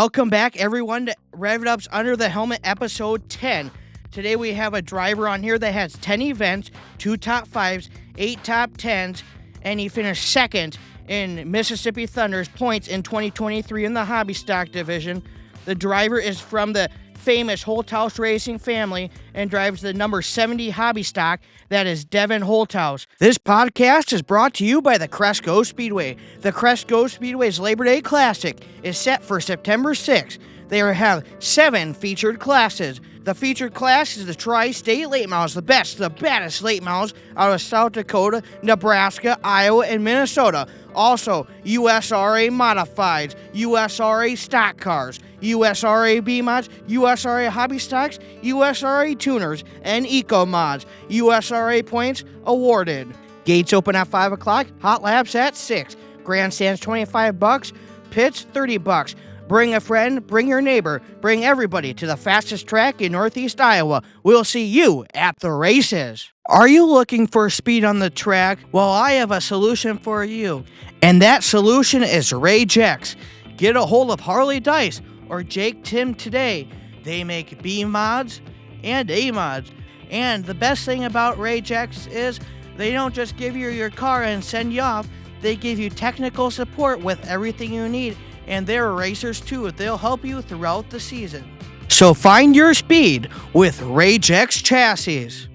Welcome back, everyone, to Rev It Up's Under the Helmet episode 10. Today we have a driver on here that has 10 events, 2 top 5s, 8 top 10s, and he finished second in Mississippi Thunder's points in 2023 in the hobby stock division. The driver is from the famous Holthaus racing family and drives the number 70 hobby stock. That is Devin Holthaus. This podcast is brought to you by the Cresco Speedway. The Cresco Speedway's Labor Day Classic is set for September 6th. They have 7 featured classes. The featured class is the Tri-State Late Models, the best, the baddest late models out of South Dakota, Nebraska, Iowa, and Minnesota. Also, USRA Modifieds, USRA Stock Cars, USRA B-Mods, USRA Hobby Stocks, USRA Tuners, and Eco Mods. USRA points awarded. Gates open at 5 o'clock, hot laps at 6. Grandstands $25, pits $30. Bring a friend, bring your neighbor, bring everybody to the fastest track in Northeast Iowa. We'll see you at the races. Are you looking for speed on the track? Well, I have a solution for you. And that solution is Ragex. Get a hold of Harley Dice or Jake Tim today. They make B mods and A mods. And the best thing about Ragex is they don't just give you your car and send you off. They give you technical support with everything you need. And they're racers too. They'll help you throughout the season. So find your speed with Ragex chassis.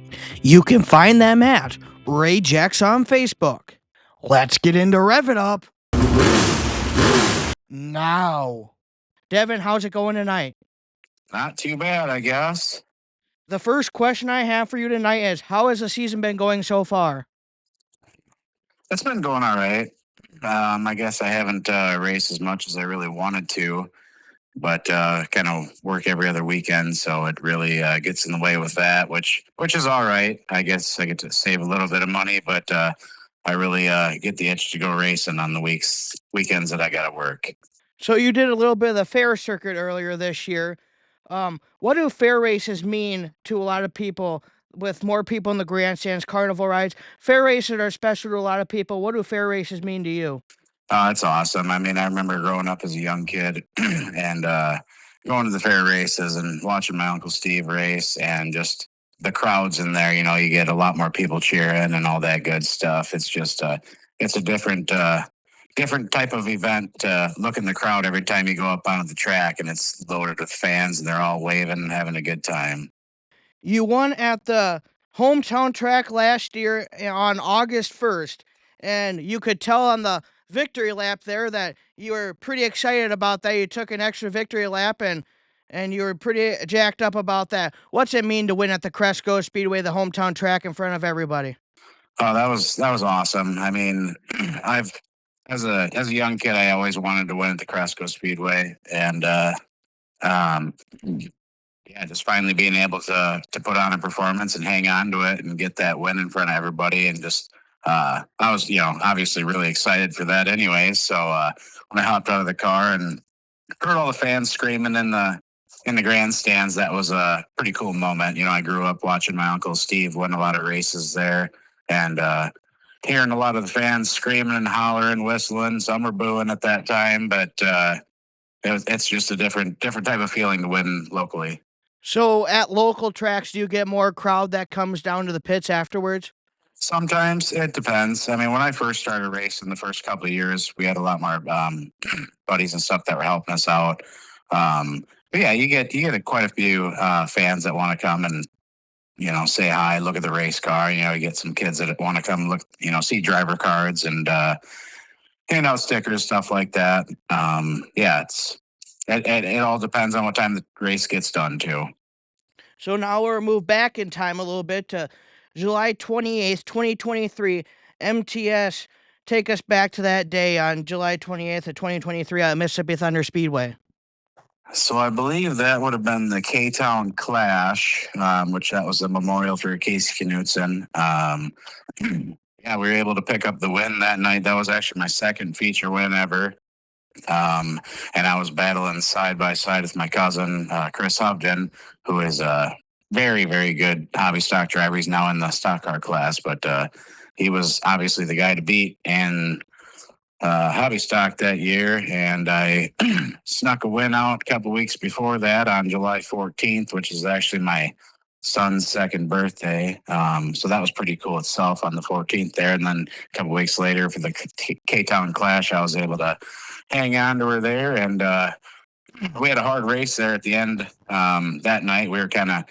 You can find them at Ragex on Facebook. Let's get into Rev It Up now. Devin, how's it going tonight? Not too bad, I guess. The first question I have for you tonight is, how has the season been going so far? It's been going all right. I guess I haven't raced as much as I really wanted to, but kind of work every other weekend, so it really gets in the way with that, which is all right. I guess I get to save a little bit of money, but I really get the itch to go racing on the weekends that I got to work. So you did a little bit of the fair circuit earlier this year. What do fair races mean to a lot of people? With more people in the grandstands, carnival rides, fair races are special to a lot of people. What do fair races mean to you? It's awesome. I mean, I remember growing up as a young kid and going to the fair races and watching my Uncle Steve race and just the crowds in there. You know, you get a lot more people cheering and all that good stuff. It's just it's a different type of event. Look in the crowd every time you go up onto the track, and it's loaded with fans, and they're all waving and having a good time. You won at the hometown track last year on August 1st, and you could tell on the victory lap there that you were pretty excited about that. You took an extra victory lap, and you were pretty jacked up about that. What's it mean to win at the Cresco Speedway, the hometown track, in front of everybody? Oh, that was awesome. I mean, as a young kid, I always wanted to win at the Cresco Speedway, and yeah, just finally being able to put on a performance and hang on to it and get that win in front of everybody. And just, I was, obviously really excited for that anyway. So when I hopped out of the car and heard all the fans screaming in the grandstands, that was a pretty cool moment. You know, I grew up watching my Uncle Steve win a lot of races there, and hearing a lot of the fans screaming and hollering, whistling. Some were booing at that time, but it's just a different type of feeling to win locally. So at local tracks, do you get more crowd that comes down to the pits afterwards? Sometimes it depends. I mean, when I first started racing the first couple of years, we had a lot more buddies and stuff that were helping us out. But yeah, you get quite a few fans that want to come and, say hi, look at the race car. You get some kids that want to come look, see driver cards and hand out stickers, stuff like that. Yeah, it all depends on what time the race gets done, too. So now we're moved back in time a little bit to July 28th, 2023. MTS, take us back to that day on July 28th of 2023 at Mississippi Thunder Speedway. So I believe that would have been the K-Town Clash, which that was a memorial for Casey Knutson. Yeah, we were able to pick up the win that night. That was actually my second feature win ever. And I was battling side by side with my cousin, Chris Hobden, who is a very, very good hobby stock driver. He's now in the stock car class, but he was obviously the guy to beat. And hobby stock that year, and I snuck a win out a couple weeks before that on July 14th, which is actually my son's second birthday. So that was pretty cool itself on the 14th there. And then a couple weeks later for the K-Town Clash, I was able to hang on to her there. And we had a hard race there at the end that night. We were kind of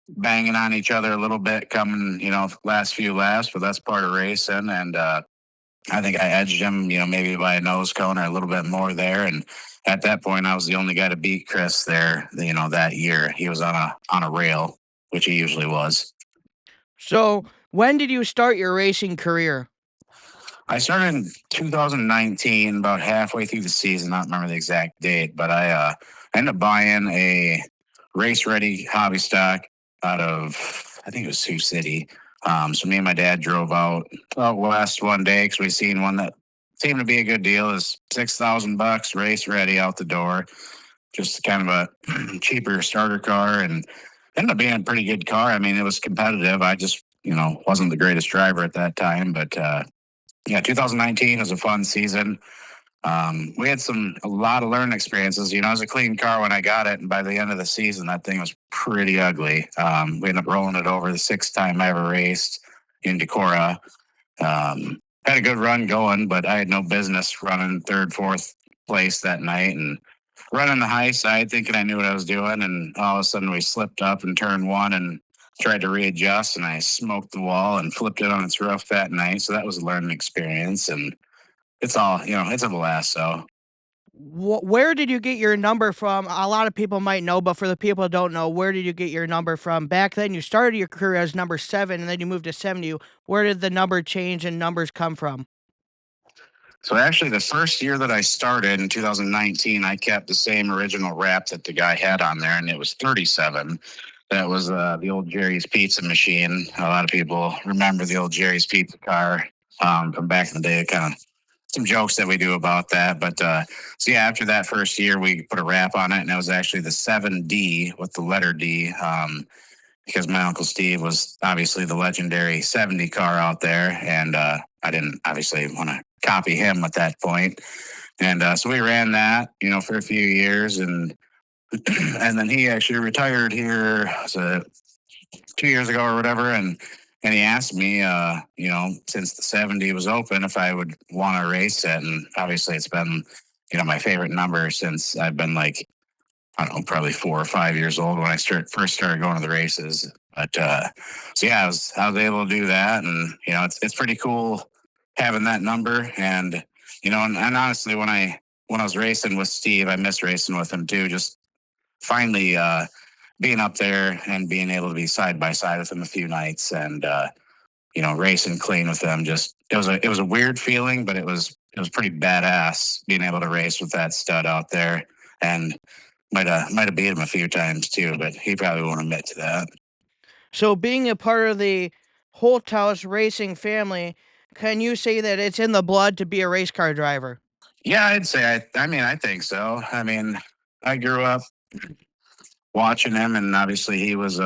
banging on each other a little bit coming, last few laps, but that's part of racing. And I think I edged him, maybe by a nose cone or a little bit more there. And at that point, I was the only guy to beat Chris there, that year. He was on a rail, which he usually was. So, when did you start your racing career? I started in 2019, about halfway through the season. I don't remember the exact date, but I ended up buying a race-ready hobby stock out of, I think it was Sioux City. So me and my dad drove out west one day because we seen one that seemed to be a good deal. Is $6,000, race ready out the door. Just kind of a cheaper starter car, and ended up being a pretty good car. I mean, it was competitive. I just wasn't the greatest driver at that time, but yeah, 2019 was a fun season. We had a lot of learning experiences. It was a clean car when I got it, and by the end of the season, that thing was pretty ugly. We ended up rolling it over the sixth time I ever raced in Decorah. Had a good run going, but I had no business running third, fourth place that night, and running the high side, thinking I knew what I was doing, and all of a sudden we slipped up in turn one and tried to readjust, and I smoked the wall and flipped it on its roof that night. So that was a learning experience, and it's all, it's a blast. So Where did you get your number from? A lot of people might know, but for the people who don't know, where did you get your number from? Back then, you started your career as number 7, and then you moved to 70. Where did the number change and numbers come from? So actually, the first year that I started in 2019, I kept the same original wrap that the guy had on there, and it was 37. That was the old Jerry's Pizza machine. A lot of people remember the old Jerry's Pizza car from back in the day. Kind of some jokes that we do about that. But so yeah, after that first year, we put a wrap on it, and it was actually the 7D with the letter D. Because my Uncle Steve was obviously the legendary 70 car out there, and I didn't obviously want to copy him at that point. And so we ran that, for a few years, and and then he actually retired here, so 2 years ago or whatever, and he asked me, since the 70 was open, if I would want to race it, and obviously it's been, my favorite number since I've been like, I don't know, probably 4 or 5 years old when I first started going to the races. But so yeah, I was able to do that, and it's pretty cool having that number, and and honestly, when I was racing with Steve, I miss racing with him too. Just finally being up there and being able to be side by side with him a few nights, and racing clean with them. Just it was a weird feeling, but it was pretty badass being able to race with that stud out there, and might have beat him a few times too, but he probably won't admit to that. So, being a part of the Holthaus racing family, can you say that it's in the blood to be a race car driver? Yeah, I'd say I think so. I mean, I grew up watching him, and obviously he was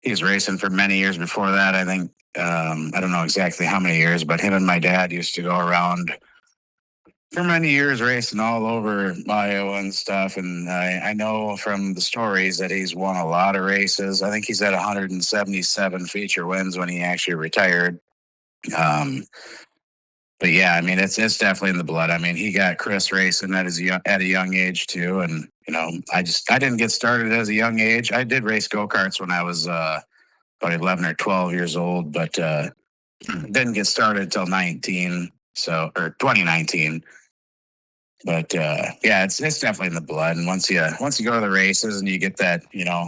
racing for many years before that. I think I don't know exactly how many years, but him and my dad used to go around for many years racing all over Iowa and stuff. And I know from the stories that he's won a lot of races. I think he's at 177 feature wins when he actually retired. Um, but yeah, I mean, it's definitely in the blood. I mean, he got Chris racing at a young age too. And, I didn't get started as a young age. I did race go-karts when I was about 11 or 12 years old, but didn't get started until 19. So, or 2019. But yeah, it's definitely in the blood. And once you go to the races and you get that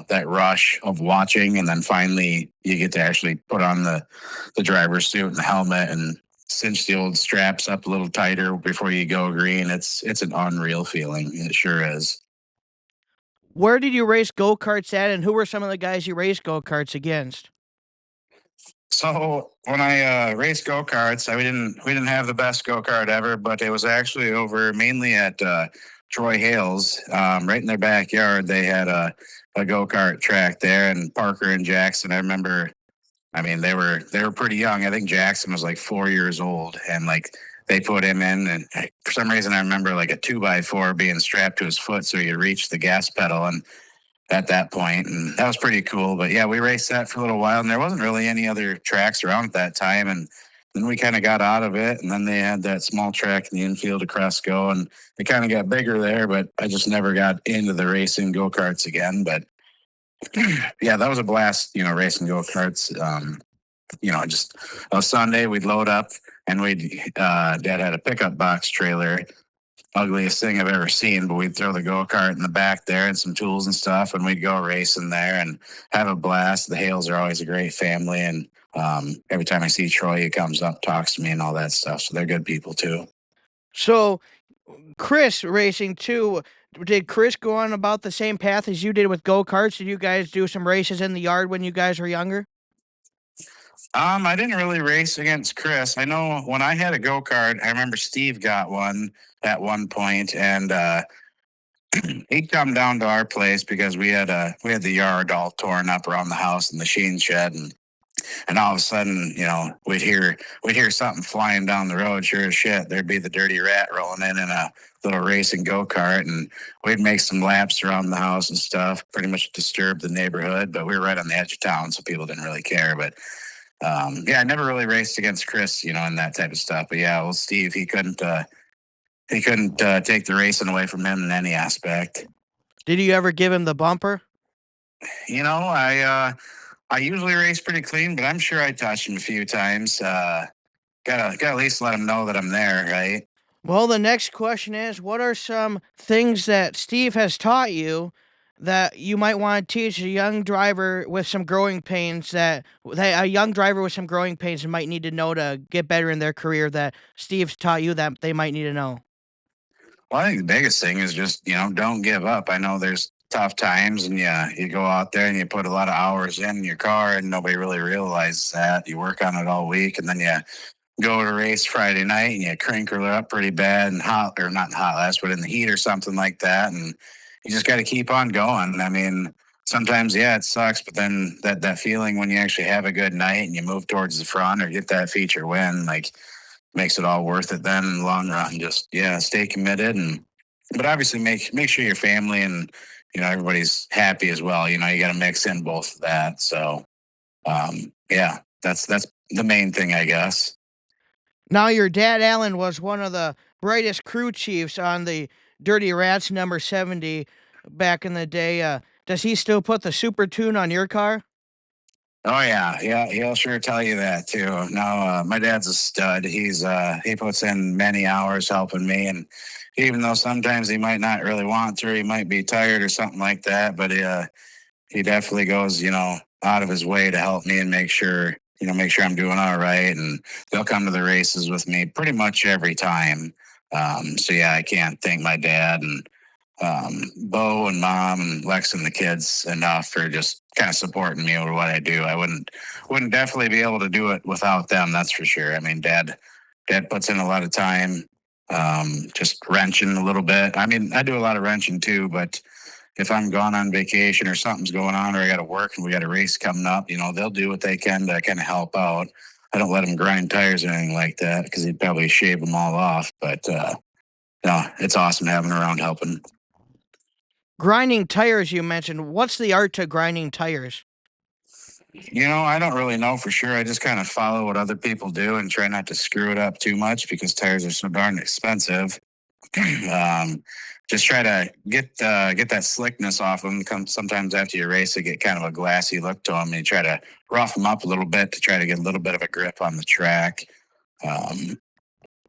that rush of watching, and then finally you get to actually put on the driver's suit and the helmet and cinch the old straps up a little tighter before you go green. It's an unreal feeling. It sure is. Where did you race go karts at, and who were some of the guys you raced go karts against? So when I raced go karts, we didn't have the best go kart ever, but it was actually over mainly at Troy Hales, right in their backyard. They had a go kart track there, and Parker and Jackson. I remember. I mean, they were pretty young. I think Jackson was like 4 years old, and like they put him in, and for some reason I remember like a 2x4 being strapped to his foot so he'd reach the gas pedal, and at that point, and that was pretty cool. But yeah, we raced that for a little while, and there wasn't really any other tracks around at that time, and then we kind of got out of it, and then they had that small track in the infield of Cresco, and it kind of got bigger there, but I just never got into the racing go-karts again. But yeah, that was a blast, racing go-karts. Just on Sunday we'd load up, and Dad had a pickup box trailer, ugliest thing I've ever seen, but we'd throw the go-kart in the back there and some tools and stuff, and we'd go racing there and have a blast. The Hales are always a great family, and every time I see Troy, he comes up, talks to me and all that stuff, so they're good people too. So, Chris racing too. Did Chris go on about the same path as you did with go-karts? Did you guys do some races in the yard when you guys were younger? I didn't really race against Chris. I know when I had a go-kart, I remember Steve got one at one point, and he'd come down to our place because we had the yard all torn up around the house and the sheen shed, and all of a sudden, we'd hear something flying down the road. Sure as shit, there'd be the dirty rat rolling in a little racing go-kart, and we'd make some laps around the house and stuff, pretty much disturb the neighborhood, but we were right on the edge of town, so people didn't really care. But yeah, I never really raced against Chris, and that type of stuff. But yeah, well, Steve, he couldn't take the racing away from him in any aspect. Did you ever give him the bumper? I usually race pretty clean, but I'm sure I touched him a few times. Gotta at least let him know that I'm there, right? Well, the next question is, what are some things that Steve has taught you that you might want to teach a young driver with some growing pains that a young driver with some growing pains might need to know to get better in their career that Steve's taught you that they might need to know? Well, I think the biggest thing is just, don't give up. I know there's tough times, and yeah, you go out there and you put a lot of hours in your car, and nobody really realizes that. You work on it all week, and then you go to race Friday night and you crinkle it up pretty bad and hot, or not in hot laps, but in the heat or something like that. And you just got to keep on going. I mean, sometimes, yeah, it sucks, but then that feeling when you actually have a good night and you move towards the front or get that feature win, like, makes it all worth it then in the long run. Just, yeah, stay committed, but obviously make sure your family and, everybody's happy as well. You got to mix in both of that. So, yeah, that's the main thing, I guess. Now, your dad, Alan, was one of the brightest crew chiefs on the Dirty Rats number 70 back in the day. Does he still put the super tune on your car? Oh yeah, he'll sure tell you that too. No, my dad's a stud. He puts in many hours helping me, and even though sometimes he might not really want to, or he might be tired or something like that, but he definitely goes, out of his way to help me and make sure I'm doing all right. And they'll come to the races with me pretty much every time. So yeah, I can't thank my dad and Bo and Mom and Lex and the kids enough for just kind of supporting me over what I do. I wouldn't definitely be able to do it without them. That's for sure. I mean, Dad puts in a lot of time, just wrenching a little bit. I mean, I do a lot of wrenching too, but if I'm gone on vacation or something's going on or I got to work and we got a race coming up, they'll do what they can to kind of help out. I don't let them grind tires or anything like that because he'd probably shave them all off. But no, it's awesome having around helping. Grinding tires, you mentioned. What's the art to grinding tires? I don't really know for sure. I just kind of follow what other people do and try not to screw it up too much because tires are so darn expensive. Just try to get that slickness off them. Sometimes after you race, they get kind of a glassy look to them. And you try to rough them up a little bit to try to get a little bit of a grip on the track.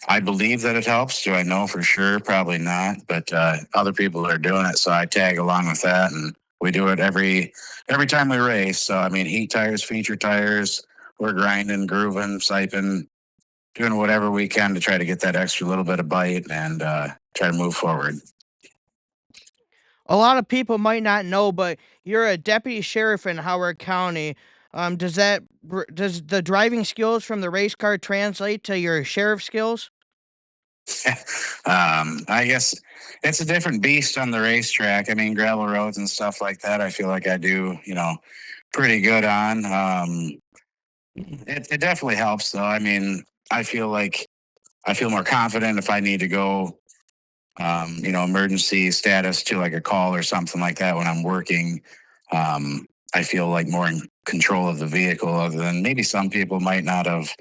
I believe that it helps. Do I know for sure? Probably not. But other people are doing it, so I tag along with that, and we do it every time we race. So I mean, heat tires, feature tires, we're grinding, grooving, siping, doing whatever we can to try to get that extra little bit of bite and try to move forward. A lot of people might not know, but you're a deputy sheriff in Howard County. Does the driving skills from the race car translate to your sheriff skills? I guess it's a different beast on the racetrack. I mean, gravel roads and stuff like that, I feel like I do, pretty good on. It definitely helps, though. I mean, I feel like I feel more confident if I need to go, emergency status to like a call or something like that when I'm working. I feel like more in control of the vehicle, other than maybe some people might not have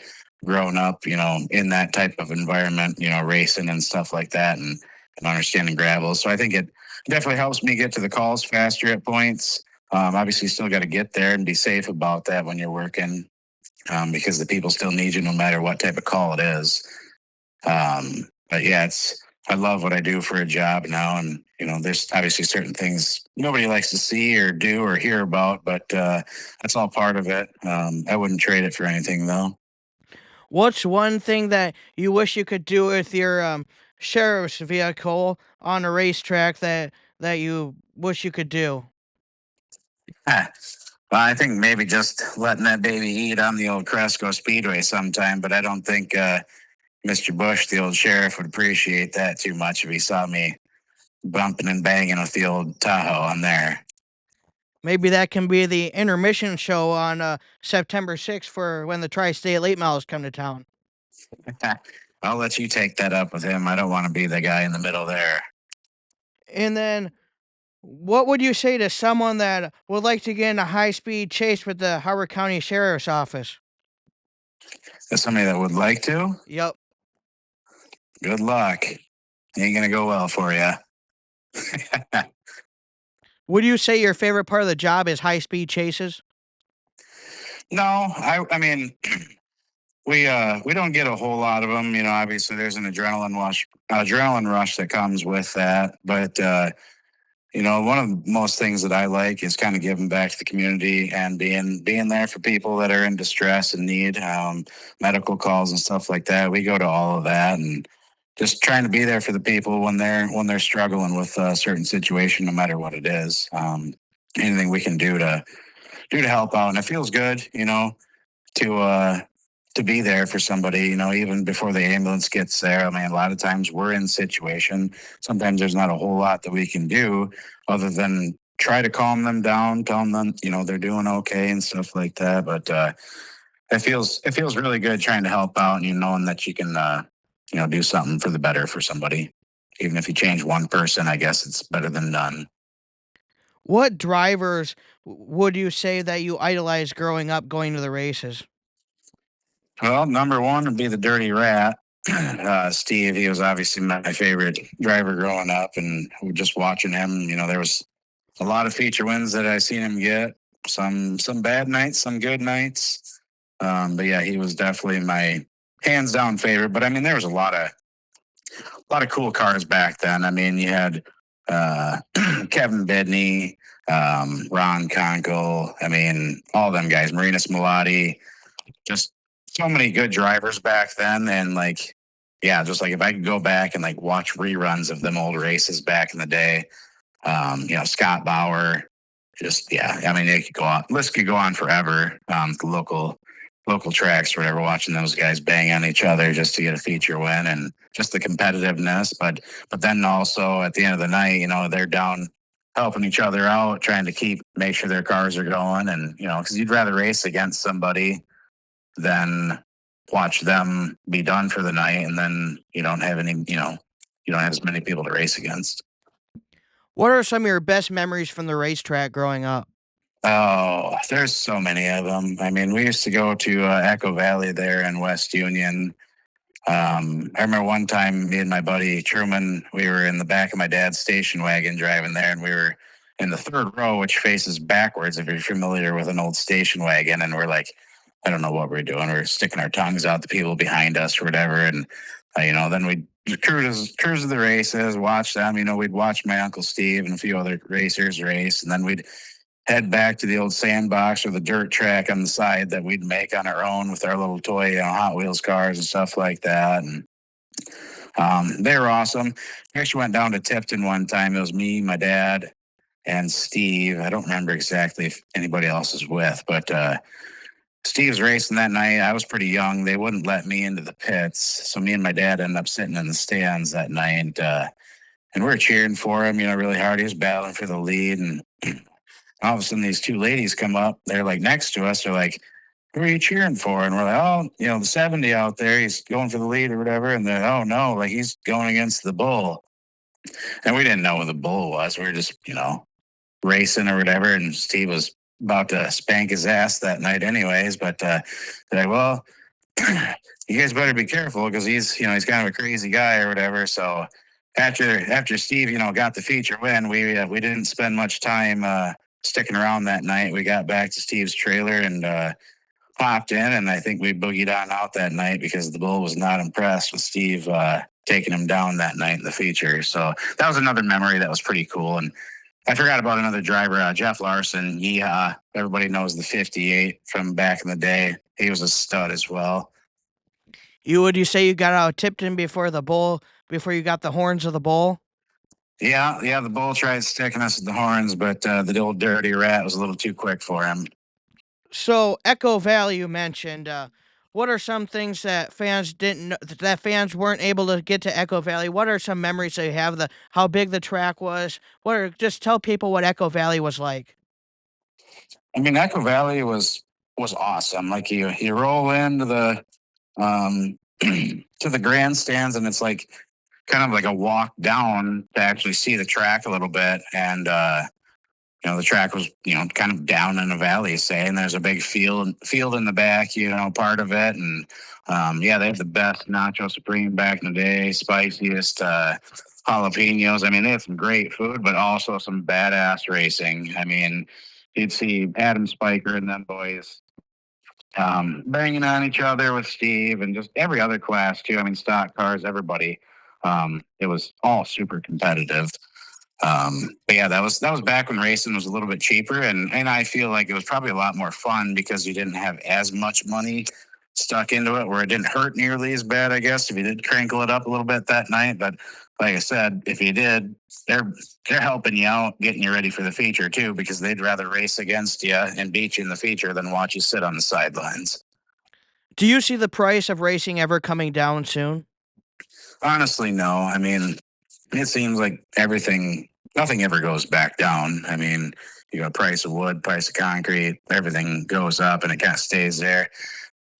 grown up, in that type of environment, racing and stuff like that, and understanding gravel. So I think it definitely helps me get to the calls faster at points. Obviously, still got to get there and be safe about that when you're working, because the people still need you no matter what type of call it is. But yeah, I love what I do for a job now. And, there's obviously certain things nobody likes to see or do or hear about, but that's all part of it. I wouldn't trade it for anything, though. What's one thing that you wish you could do with your sheriff's vehicle on a racetrack that you wish you could do? Well, I think maybe just letting that baby eat on the old Cresco Speedway sometime, but I don't think Mr. Bush, the old sheriff, would appreciate that too much if he saw me bumping and banging with the old Tahoe on there. Maybe that can be the intermission show on September 6th for when the Tri-State Late Models come to town. I'll let you take that up with him. I don't want to be the guy in the middle there. And then, what would you say to someone that would like to get in a high-speed chase with the Howard County Sheriff's Office? As somebody that would like to, Yep. good luck. Ain't going to go well for you. Would you say your favorite part of the job is high-speed chases? No, I mean, we don't get a whole lot of them. Obviously there's an adrenaline rush that comes with that. But one of the most things that I like is kind of giving back to the community and being there for people that are in distress and need medical calls and stuff like that. We go to all of that, and just trying to be there for the people when they're struggling with a certain situation, no matter what it is. Anything we can do to help out, and it feels good, to be there for somebody, even before the ambulance gets there. I mean, a lot of times we're in situation. Sometimes there's not a whole lot that we can do other than try to calm them down, tell them, they're doing okay and stuff like that. But it feels really good trying to help out, and knowing that you can, do something for the better for somebody. Even if you change one person, I guess it's better than none. What drivers would you say that you idolized growing up going to the races? Well, number one would be the Dirty Rat. Steve, he was obviously my favorite driver growing up, and just watching him, there was a lot of feature wins that I seen him get. Some bad nights, some good nights. But yeah, he was definitely my hands down favorite. But I mean, there was a lot of cool cars back then. I mean, you had Kevin Bidney, Ron Conkle. I mean, all them guys, Marina Smolati, just so many good drivers back then. And like, yeah, just like if I could go back and like watch reruns of them old races back in the day, Scott Bauer, just, yeah, I mean, it could go on, list could go on forever. The local tracks, or whatever, watching those guys bang on each other just to get a feature win, and just the competitiveness. But then also at the end of the night, they're down helping each other out, trying to make sure their cars are going. And, because you'd rather race against somebody than watch them be done for the night, and then you don't have as many people to race against. What are some of your best memories from the racetrack growing up? Oh, there's so many of them. I mean, we used to go to Echo Valley there in West Union. I remember one time, me and my buddy Truman, we were in the back of my dad's station wagon driving there, and we were in the third row, which faces backwards, if you're familiar with an old station wagon. And we're like, I don't know what we're doing. We're sticking our tongues out the people behind us or whatever. And, then we'd cruise the races, watch them. We'd watch my Uncle Steve and a few other racers race. And then we'd head back to the old sandbox or the dirt track on the side that we'd make on our own with our little toy, Hot Wheels cars and stuff like that. And they were awesome. We actually went down to Tipton one time. It was me, my dad, and Steve. I don't remember exactly if anybody else was with, but Steve's racing that night. I was pretty young. They wouldn't let me into the pits. So me and my dad ended up sitting in the stands that night. And we were cheering for him, really hard. He was battling for the lead. And all of a sudden, these two ladies come up. They're like next to us. They're like, who are you cheering for? And we're like, oh, the 70 out there, he's going for the lead or whatever. And then, oh no, like he's going against the bull. And we didn't know who the bull was. We were just, racing or whatever. And Steve was about to spank his ass that night anyways. But they're like, well, you guys better be careful because he's kind of a crazy guy or whatever. So after Steve, got the feature win, we didn't spend much time sticking around that night. We got back to Steve's trailer and popped in, and I think we boogied on out that night because the bull was not impressed with Steve taking him down that night in the feature. So that was another memory that was pretty cool. And I forgot about another driver, Jeff Larson. Everybody knows the 58 from back in the day. He was a stud as well. Would you say you got out Tipton before you got the horns of the bull? Yeah, the bull tried sticking us with the horns, but the old dirty rat was a little too quick for him. So Echo Valley, you mentioned. What are some things that fans didn't know, that fans weren't able to get to Echo Valley? What are some memories that you have? How big the track was? Just tell people what Echo Valley was like. I mean, Echo Valley was awesome. Like you roll into the to the grandstands, and it's like kind of like a walk down to actually see the track a little bit. And the track was kind of down in a valley, say, and there's a big field in the back, part of it. And they have the best nacho supreme back in the day, spiciest jalapenos. I mean, they have some great food, but also some badass racing. I mean, you'd see Adam Spiker and them boys banging on each other with Steve and just every other class too. I mean, stock cars, everybody. It was all super competitive. But yeah, that was back when racing was a little bit cheaper, and I feel like it was probably a lot more fun because you didn't have as much money stuck into it, where it didn't hurt nearly as bad, I guess, if you did crinkle it up a little bit that night. But like I said, if you did, they're helping you out, getting you ready for the feature too, because they'd rather race against you and beat you in the feature than watch you sit on the sidelines. Do you see the price of racing ever coming down soon? Honestly, no. I mean, it seems like nothing ever goes back down. I mean, you got price of wood, price of concrete, everything goes up and it kind of stays there.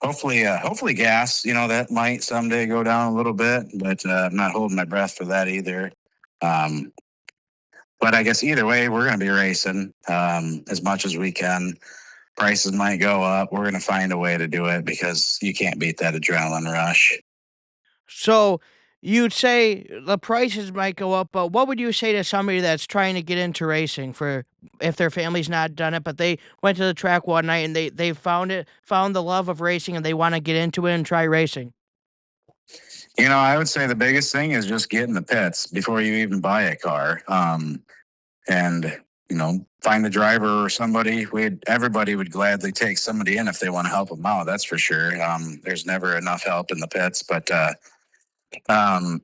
Hopefully gas, that might someday go down a little bit, but I'm not holding my breath for that either. Um, but I guess either way, we're going to be racing as much as we can. Prices might go up. We're going to find a way to do it because you can't beat that adrenaline rush. So you'd say the prices might go up, but what would you say to somebody that's trying to get into racing for if their family's not done it, but they went to the track one night and they found the love of racing and they want to get into it and try racing? I would say the biggest thing is just get in the pits before you even buy a car. And find a driver or somebody. Everybody would gladly take somebody in if they want to help them out. That's for sure. There's never enough help in the pits, but um,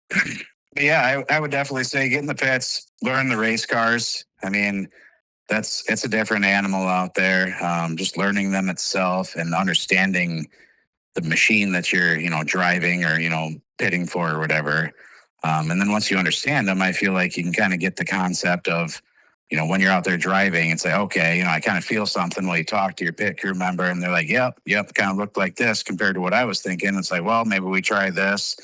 but yeah, I would definitely say get in the pits, learn the race cars. I mean, it's a different animal out there. Just learning them itself and understanding the machine that you're driving or pitting for or whatever. And then once you understand them, I feel like you can kind of get the concept of when you're out there driving and say, okay, I kind of feel something. Well, you talk to your pit crew member and they're like, yep, it kind of looked like this compared to what I was thinking. It's like, well, maybe we try this.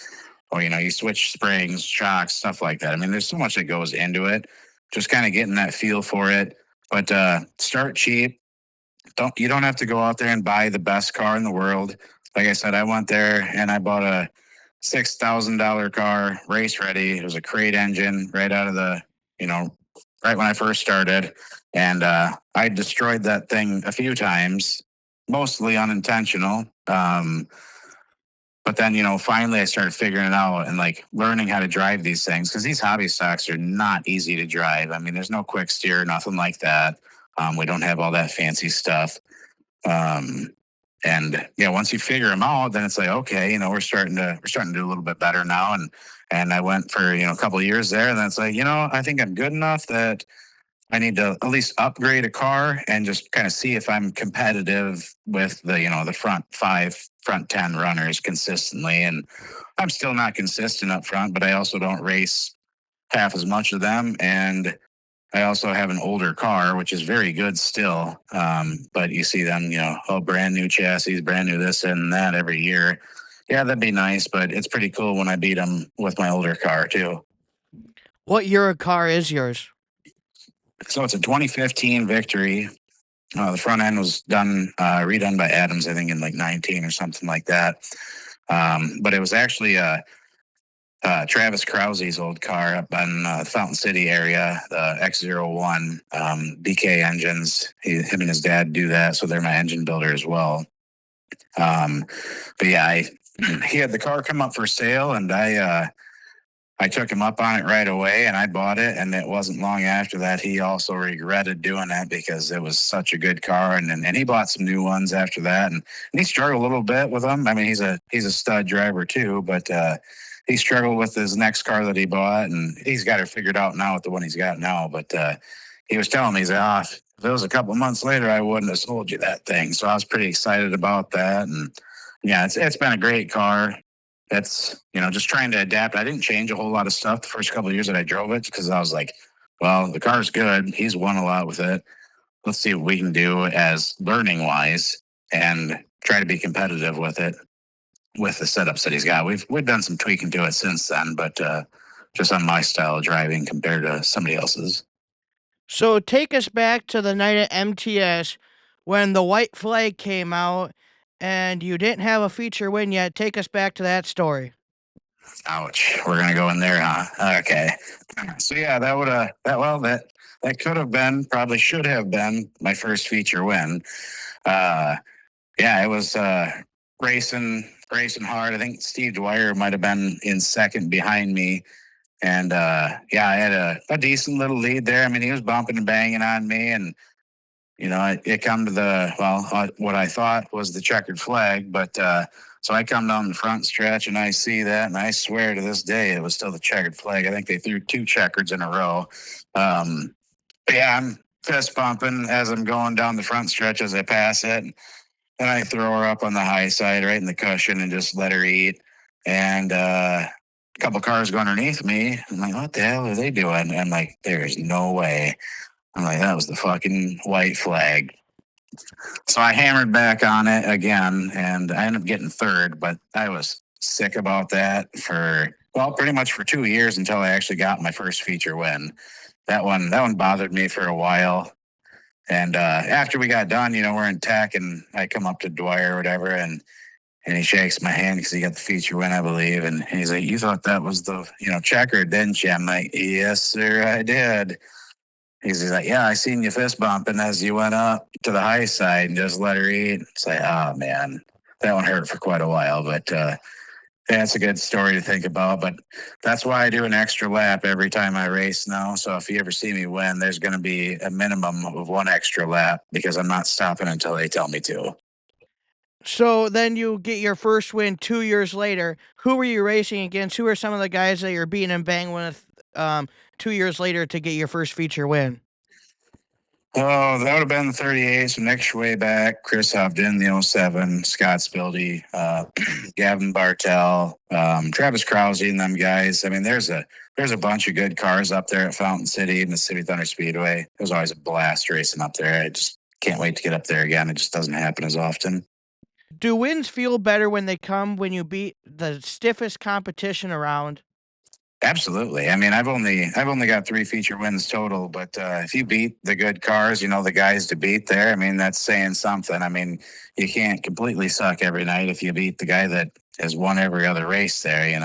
Or, you switch springs, shocks, stuff like that. I mean, there's so much that goes into it. Just kind of getting that feel for it. But start cheap. You don't have to go out there and buy the best car in the world. Like I said, I went there and I bought a $6,000 car, race ready. It was a crate engine right out of right when I first started. And I destroyed that thing a few times, mostly unintentional. But then, finally I started figuring it out and like learning how to drive these things because these hobby stocks are not easy to drive. I mean, there's no quick steer, nothing like that. We don't have all that fancy stuff. Um, and once you figure them out, then it's like, okay, we're starting to do a little bit better now. And I went for, a couple of years there and then it's like, I think I'm good enough that I need to at least upgrade a car and just kind of see if I'm competitive with the front 10 runners consistently. And I'm still not consistent up front, but I also don't race half as much of them. And I also have an older car, which is very good still. But you see them, oh, brand new chassis, brand new this and that every year. Yeah, that'd be nice, but it's pretty cool when I beat them with my older car too. What year of car is yours? So it's a 2015 Victory. The front end was redone by Adams, I think, in like 19 or something like that. But it was actually Travis Krause's old car up in the Fountain City area, the X01 BK engines. Him and his dad do that, so they're my engine builder as well. But yeah, he had the car come up for sale, and I took him up on it right away, and I bought it. And it wasn't long after that he also regretted doing that because it was such a good car, and he bought some new ones after that, and he struggled a little bit with them. I mean, he's a stud driver too, but he struggled with his next car that he bought, and he's got it figured out now with the one he's got now. But he was telling me, he's like, if it was a couple of months later, I wouldn't have sold you that thing. So I was pretty excited about that. And yeah, it's been a great car. It's, just trying to adapt. I didn't change a whole lot of stuff the first couple of years that I drove it because I was like, well, the car's good. He's won a lot with it. Let's see what we can do as learning wise and try to be competitive with it, with the setups that he's got. We've done some tweaking to it since then, but just on my style of driving compared to somebody else's. So take us back to the night at MTS when the white flag came out and you didn't have a feature win yet. Take us back to that story. Ouch. We're gonna go in there, huh? Okay. So yeah, that could have been, probably should have been my first feature win. Yeah, it was racing hard. I think Steve Dwyer might have been in second behind me. And yeah, I had a decent little lead there. I mean, he was bumping and banging on me, and it come to what I thought was the checkered flag, but so I come down the front stretch and I see that, and I swear to this day it was still the checkered flag. I think they threw two checkers in a row. Yeah, I'm fist bumping as I'm going down the front stretch as I pass it, and I throw her up on the high side, right in the cushion, and just let her eat. And a couple cars go underneath me. I'm like, what the hell are they doing? And I'm like, there's no way. I'm like, that was the fucking white flag. So I hammered back on it again, and I ended up getting third, but I was sick about that pretty much for 2 years until I actually got my first feature win. That one bothered me for a while. And after we got done, we're in tech, and I come up to Dwyer or whatever, and he shakes my hand because he got the feature win, I believe. And he's like, you thought that was the, checkered, didn't you? I'm like, yes, sir, I did. He's like, yeah, I seen you fist bumping as you went up to the high side and just let her eat. It's like, oh, man, that one hurt for quite a while. But that's a good story to think about. But that's why I do an extra lap every time I race now. So if you ever see me win, there's going to be a minimum of one extra lap because I'm not stopping until they tell me to. So then you get your first win 2 years later. Who were you racing against? Who are some of the guys that you're beating and banging with 2 years later to get your first feature win? Oh, that would have been the 38. So next way back, Chris Hovden, the 07, Scott Spildy, Gavin Bartell, Travis Krause, and them guys. I mean, there's a bunch of good cars up there at Fountain City, Mississippi Thunder Speedway. It was always a blast racing up there. I just can't wait to get up there again. It just doesn't happen as often. Do wins feel better when they come when you beat the stiffest competition around? Absolutely. I mean, I've only got 3 feature wins total, but if you beat the good cars, the guys to beat there, I mean, that's saying something. I mean, you can't completely suck every night if you beat the guy that has won every other race there.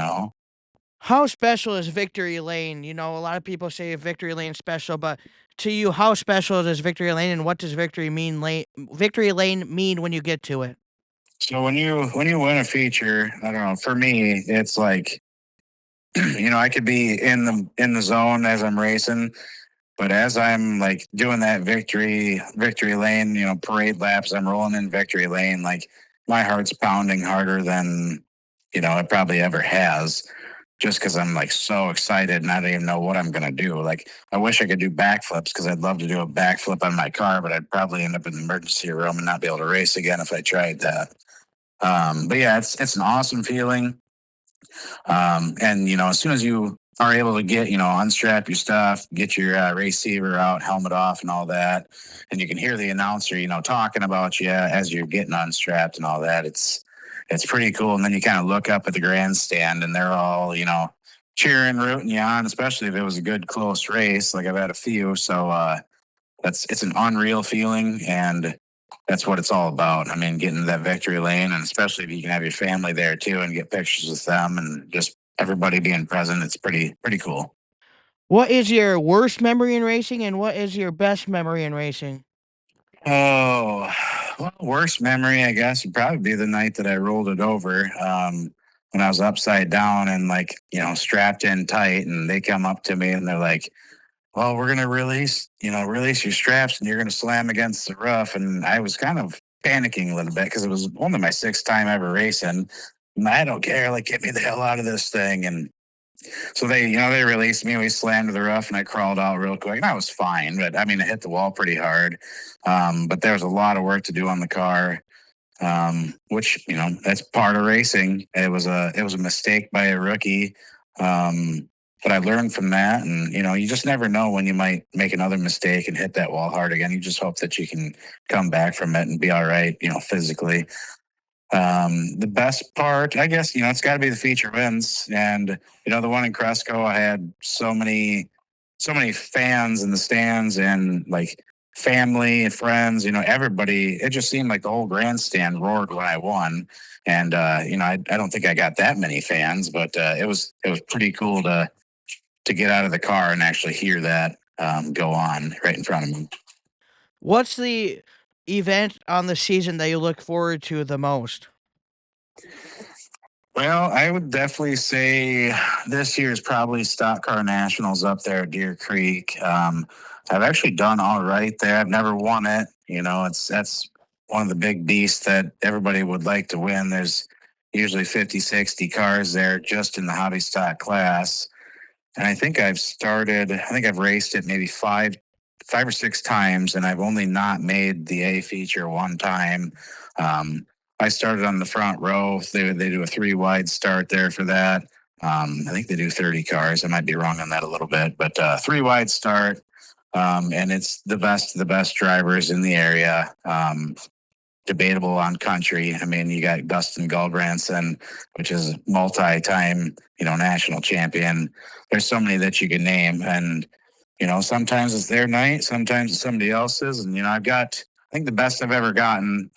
How special is Victory Lane? A lot of people say Victory Lane special, but to you, how special is Victory Lane, and what does Victory Lane mean when you get to it? So when you win a feature, I don't know, for me, it's like, I could be in the zone as I'm racing, but as I'm like doing that victory lane, parade laps, I'm rolling in victory lane, like my heart's pounding harder than, it probably ever has, just because I'm like so excited and I don't even know what I'm gonna do. Like I wish I could do backflips because I'd love to do a backflip on my car, but I'd probably end up in the emergency room and not be able to race again if I tried that. But yeah, it's an awesome feeling. And as soon as you are able to get, unstrap your stuff, get your receiver out, helmet off, and all that, and you can hear the announcer, talking about you as you're getting unstrapped and all that. It's pretty cool. And then you kind of look up at the grandstand, and they're all, cheering, rooting you on, especially if it was a good close race. Like I've had a few, so it's an unreal feeling, and that's what it's all about. I mean, getting to that victory lane, and especially if you can have your family there too and get pictures with them and just everybody being present, it's pretty cool. What is your worst memory in racing, and what is your best memory in racing? Oh, well, worst memory, I guess, would probably be the night that I rolled it over. When I was upside down and like, strapped in tight, and they come up to me and they're like, well, we're gonna release your straps, and you're gonna slam against the roof. And I was kind of panicking a little bit because it was only my sixth time ever racing. And I don't care, like, get me the hell out of this thing. And so they released me. We slammed to the roof, and I crawled out real quick. And I was fine, but I mean, I hit the wall pretty hard. But there was a lot of work to do on the car, which that's part of racing. It was a mistake by a rookie. But I learned from that, and you just never know when you might make another mistake and hit that wall hard again. You just hope that you can come back from it and be all right, physically. The best part, I guess, it's got to be the feature wins, and the one in Cresco, I had so many fans in the stands, and like family and friends, everybody. It just seemed like the whole grandstand roared when I won, and I don't think I got that many fans, but it was pretty cool to get out of the car and actually hear that go on right in front of me. What's the event on the season that you look forward to the most? Well, I would definitely say this year's probably Stock Car Nationals up there at Deer Creek. I've actually done all right there. I've never won it. That's one of the big beasts that everybody would like to win. There's usually 50, 60 cars there just in the hobby stock class. And I think I've raced it maybe five or six times, and I've only not made the A feature one time. Um, I started on the front row. They do a 3 wide start there for that. I think they do 30 cars. I might be wrong on that a little bit, but 3 wide start. And it's the best of the best drivers in the area. Debatable on country. I mean, you got Dustin Goldbranson, which is multi-time, national champion. There's so many that you can name, and sometimes it's their night, sometimes it's somebody else's. And I think the best I've ever gotten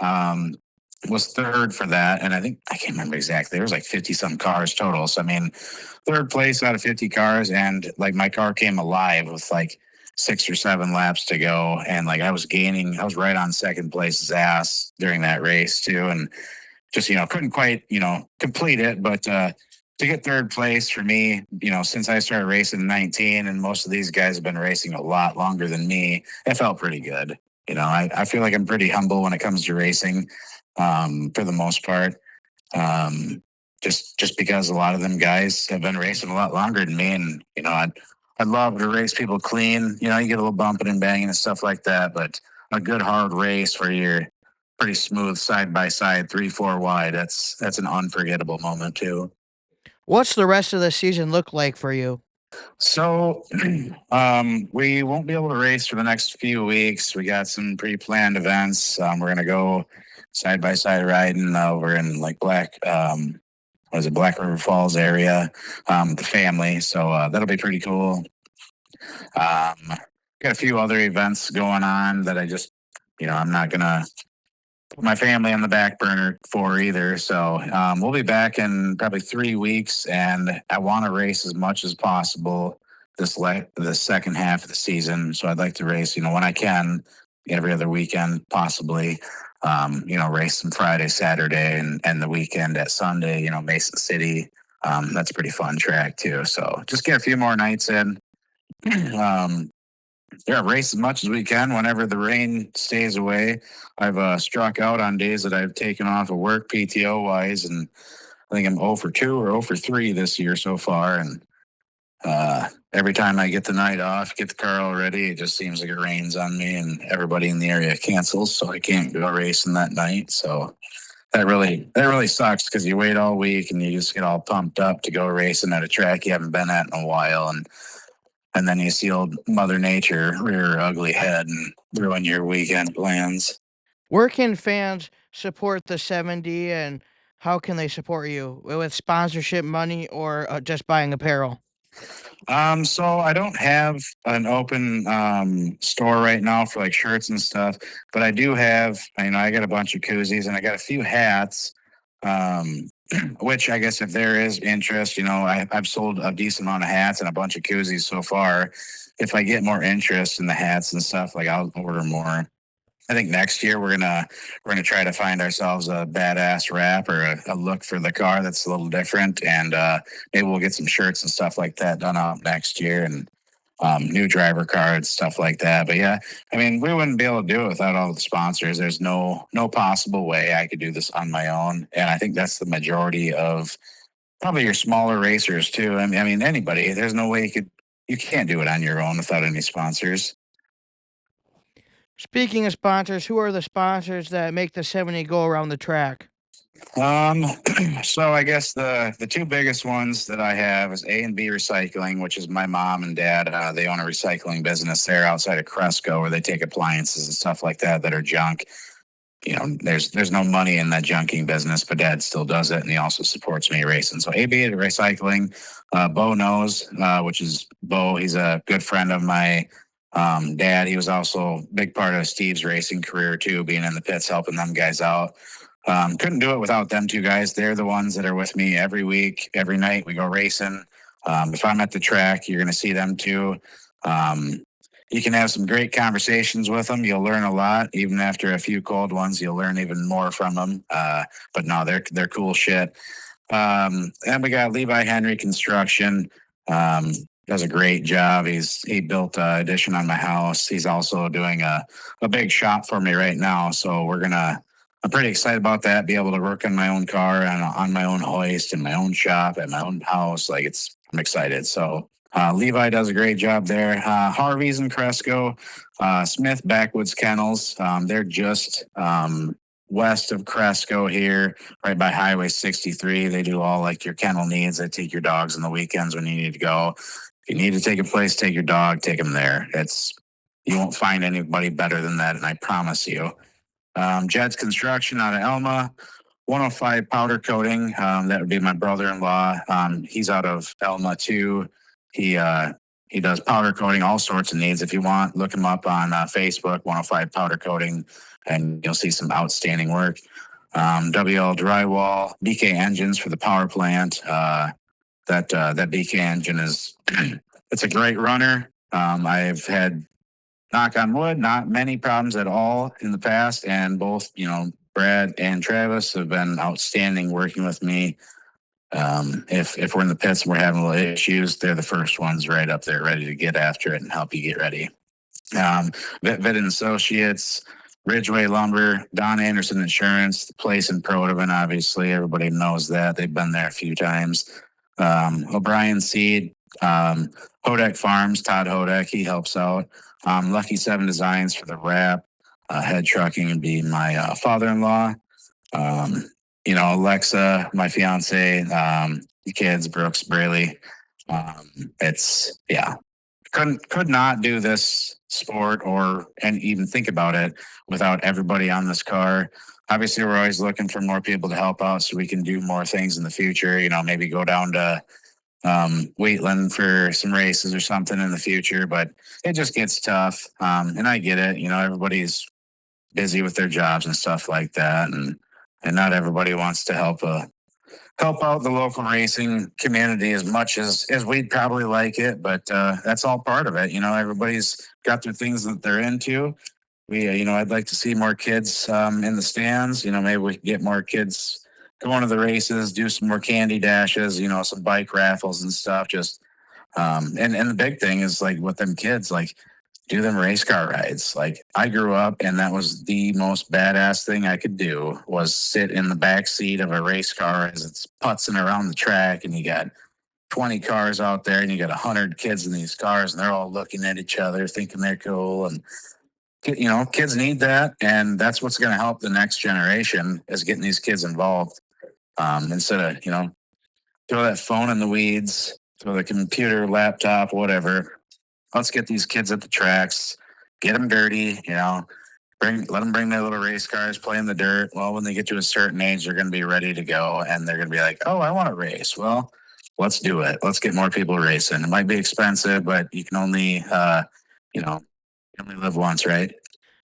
was third for that, and I can't remember exactly. There was like 50 some cars total. So I mean, third place out of 50 cars, and like my car came alive with like 6 or 7 laps to go, and like I was right on second place's ass during that race too, and just couldn't quite complete it, but to get third place for me, since I started racing in 19, and most of these guys have been racing a lot longer than me, it felt pretty good. I feel like I'm pretty humble when it comes to racing, for the most part. Um, just because a lot of them guys have been racing a lot longer than me, and I'd love to race people clean. You get a little bumping and banging and stuff like that, but a good hard race where you're pretty smooth side by side, 3, 4 wide. That's an unforgettable moment too. What's the rest of the season look like for you? So, we won't be able to race for the next few weeks. We got some pre-planned events. We're gonna go side by side riding over in like what is it, Black River Falls area, with the family. So that'll be pretty cool. Got a few other events going on that I just, I'm not gonna put my family on the back burner for either. So we'll be back in probably 3 weeks, and I want to race as much as possible the second half of the season. So I'd like to race, when I can, every other weekend possibly. Race some Friday, Saturday, and the weekend at Sunday. Mason City. That's a pretty fun track too. So just get a few more nights in. um, yeah, race as much as we can whenever the rain stays away. I've struck out on days that I've taken off of work PTO wise, and I think I'm 0 for 2 or 0 for 3 this year so far. And every time I get the night off, get the car all ready, it just seems like it rains on me, and everybody in the area cancels, so I can't go racing that night. So that really sucks because you wait all week and you just get all pumped up to go racing at a track you haven't been at in a while, and then you see old Mother Nature rear her ugly head and ruin your weekend plans. Where can fans support the 70 and how can they support you? With sponsorship money or just buying apparel? So I don't have an open store right now for like shirts and stuff, but I do have, I got a bunch of koozies and I got a few hats. Which I guess if there is interest, I've sold a decent amount of hats and a bunch of koozies so far. If I get more interest in the hats and stuff, like I'll order more. I think next year we're gonna try to find ourselves a badass wrap or a look for the car that's a little different, and maybe we'll get some shirts and stuff like that done out next year, and new driver cards, stuff like that. But yeah, we wouldn't be able to do it without all the sponsors. There's no possible way I could do this on my own, and I think that's the majority of probably your smaller racers too. I mean anybody. There's no way you can't do it on your own without any sponsors. Speaking of sponsors, who are the sponsors that make the 70 go around the track? Um, so I guess the two biggest ones that I have is A and B Recycling, which is my mom and dad. They own a recycling business there outside of Cresco, where they take appliances and stuff like that are junk. There's no money in that junking business, but dad still does it, and he also supports me racing. So AB Recycling, Bo knows, which is Bo. He's a good friend of my dad. He was also a big part of Steve's racing career too, being in the pits, helping them guys out. Couldn't do it without them two guys. They're the ones that are with me every week, every night we go racing. If I'm at the track, you're going to see them too. Um, you can have some great conversations with them. You'll learn a lot. Even after a few cold ones, you'll learn even more from them. But no, they're cool shit. And we got Levi Henry Construction. Does a great job. He built an addition on my house. He's also doing a big shop for me right now. So I'm pretty excited about that. Be able to work on my own car and on my own hoist in my own shop at my own house. I'm excited. So Levi does a great job there. Harvey's and Cresco, Smith Backwoods Kennels. They're just west of Cresco here, right by Highway 63. They do all like your kennel needs. They take your dogs on the weekends when you need to go. If you need to take a place, take your dog, take them there. You won't find anybody better than that, and I promise you. Jed's Construction out of Elma, 105 Powder Coating. That would be my brother-in-law. He's out of Elma too. He does powder coating, all sorts of needs. If you want, look him up on Facebook, 105 Powder Coating, and you'll see some outstanding work. WL Drywall, BK Engines for the power plant. That BK engine it's a great runner. I've had, knock on wood, not many problems at all in the past, and both Brad and Travis have been outstanding working with me. If we're in the pits and we're having little issues, they're the first ones right up there ready to get after it and help you get ready. Vet and Associates, Ridgeway Lumber, Don Anderson Insurance, the place in Protivin, obviously everybody knows that. They've been there a few times. O'Brien Seed, Hodek Farms, Todd Hodek, he helps out. Lucky 7 Designs for the wrap. Head Trucking would be my father-in-law. Alexa, my fiance, the kids, Brooks, Braley. Could not do this sport and even think about it without everybody on this car. Obviously, we're always looking for more people to help out so we can do more things in the future. Maybe go down to Wheatland for some races or something in the future, but it just gets tough. And I get it. Everybody's busy with their jobs and stuff like that, and not everybody wants to help out the local racing community as much as we'd probably like it, but that's all part of it. Everybody's got their things that they're into. I'd like to see more kids in the stands. Maybe we can get more kids going to the races, do some more candy dashes, some bike raffles and stuff. Just and the big thing is like with them kids, like do them race car rides. Like I grew up and that was the most badass thing I could do was sit in the back seat of a race car as it's putzing around the track and you got 20 cars out there and you got 100 kids in these cars and they're all looking at each other thinking they're cool. And kids need that, and that's what's going to help the next generation is getting these kids involved. Instead of throw that phone in the weeds, throw the computer, laptop, whatever. Let's get these kids at the tracks, get them dirty, let them bring their little race cars, play in the dirt. Well, when they get to a certain age, they're going to be ready to go, and they're going to be like, oh, I want to race. Well, let's do it. Let's get more people racing. It might be expensive, but you can only, you only live once, right?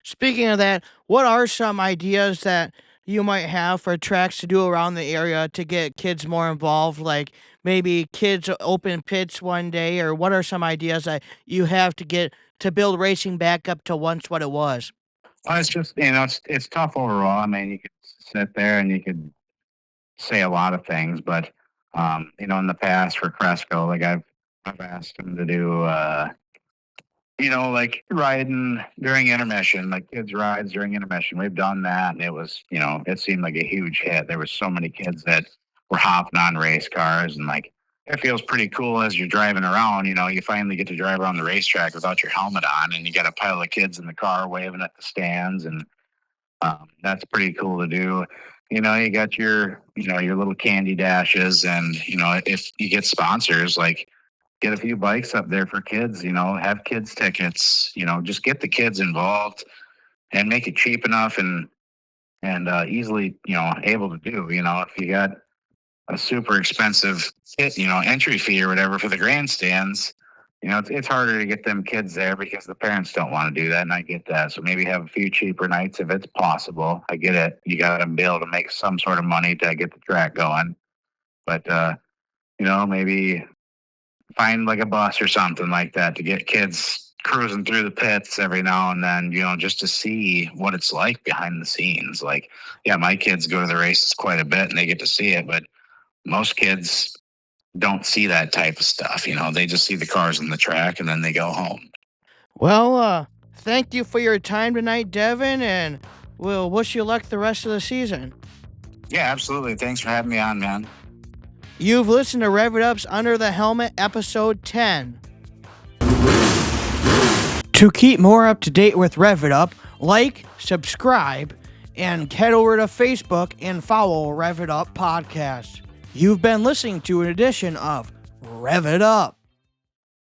Speaking of that, what are some ideas that you might have for tracks to do around the area to get kids more involved? Like maybe kids open pits one day, or what are some ideas that you have to get to build racing back up to once what it was? Well, it's just, it's tough overall. I mean, you could sit there and you could say a lot of things, but, in the past for Cresco, like I've asked them to do, like riding during intermission, like kids rides during intermission. We've done that, and it was, it seemed like a huge hit. There were so many kids that were hopping on race cars, and like it feels pretty cool as you're driving around. You finally get to drive around the racetrack without your helmet on, and you got a pile of kids in the car waving at the stands, and that's pretty cool to do. You got your little candy dashes, and if you get sponsors, like get a few bikes up there for kids, have kids tickets, just get the kids involved and make it cheap enough and easily, able to do. If you got a super expensive kit, entry fee or whatever for the grandstands, it's harder to get them kids there because the parents don't want to do that, and I get that. So maybe have a few cheaper nights if it's possible. I get it. You got to be able to make some sort of money to get the track going, but maybe find like a bus or something like that to get kids cruising through the pits every now and then, just to see what it's like behind the scenes. Like, yeah, my kids go to the races quite a bit and they get to see it, but most kids don't see that type of stuff. They just see the cars on the track and then they go home. Well, thank you for your time tonight, Devin, and we'll wish you luck the rest of the season. Yeah, absolutely. Thanks for having me on, man. You've listened to Rev It Up's Under the Helmet, episode 10. To keep more up to date with Rev It Up, like, subscribe, and head over to Facebook and follow Rev It Up Podcast. You've been listening to an edition of Rev It Up.